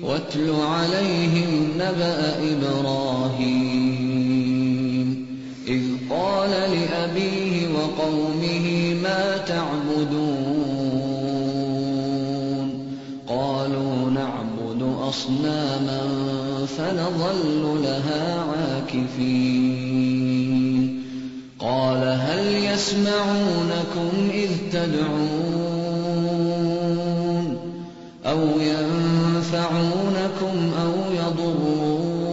واتل عليهم نبأ إبراهيم إذ قال لأبيه وقومه ما تعبدون قالوا نعبد أصناما فنظل لها عاكفين قال هل يسمعونكم إذ تدعون أو ينفعونكم أو يضرون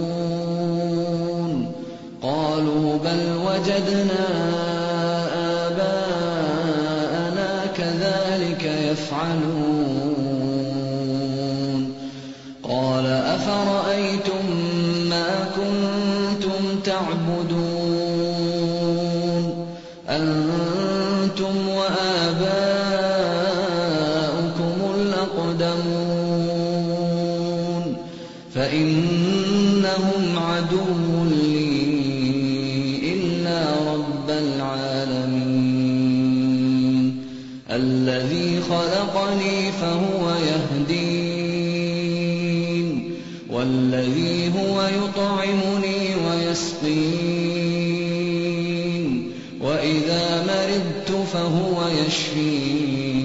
قالوا بل وجدنا آباءنا كذلك يفعلون قال أفرأيتم ما كنتم تعبدون أنتم وآباؤكم الأقدمون فإنهم عدو لي إلا رب العالمين الذي خلقني فهو يهدين والذي هو يطعمني ويسقين وإذا مرضت فهو يشفين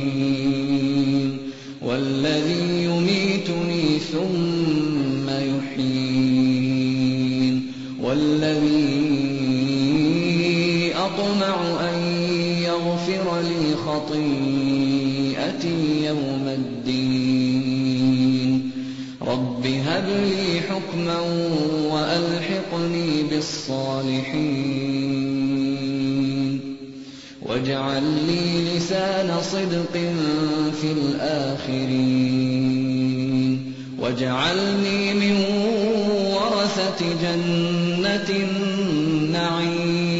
والذي يميتني ثم يحيين والذي أطمع أن يغفر لي خطيئتي يوم الدين رب هب لي حكما وألحقني بالصالحين واجعل لي لسان صدق في الآخرين واجعلني من ورثة جنة النعيم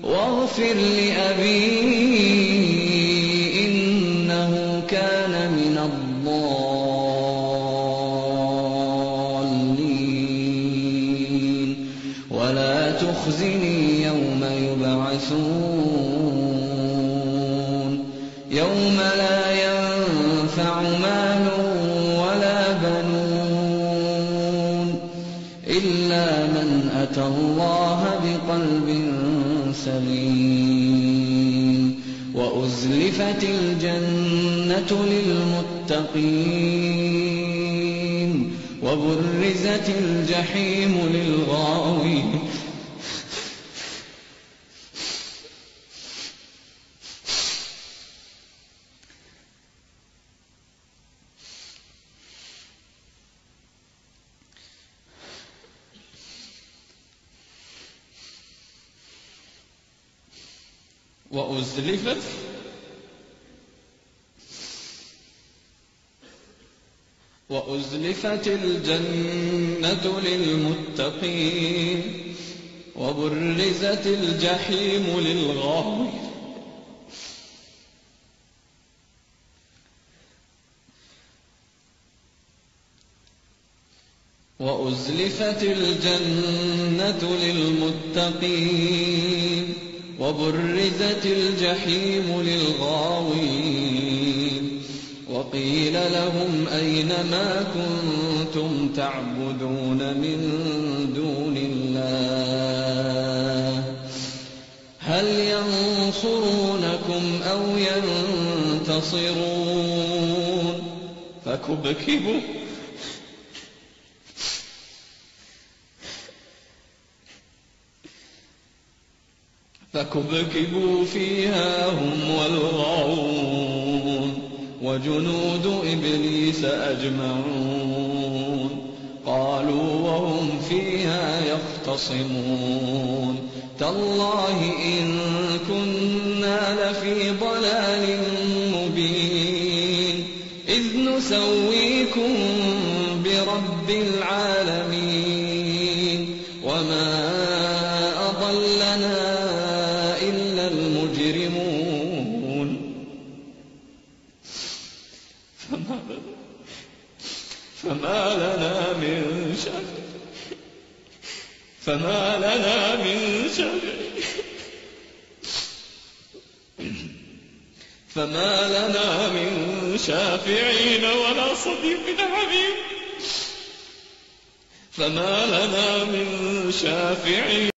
واغفر لأبي إنه كان من الضالين ولا تخزني يوم يبعثون يوم لا ينفع مال ولا بنون إلا من أتى الله بقلب سليم وأزلفت الجنة للمتقين وبرزت الجحيم للغاوين وأزلفت الجنة للمتقين وبرزت الجحيم للغاوين وأزلفت الجنة للمتقين وبرزت الجحيم للغاوين وقيل لهم أين ما كنتم تعبدون من دون الله هل ينصرونكم أو ينتصرون فكبكبوا فيها هم والغاوون وجنود إبليس أجمعون قالوا وهم فيها يختصمون تالله إن كنا لفي ضلال مبين إذ نسويكم برب العالمين وما أضلنا إلا المجرمون فما لنا من فما لنا من شافعين ولا صديق حميم. فما لنا من شافعين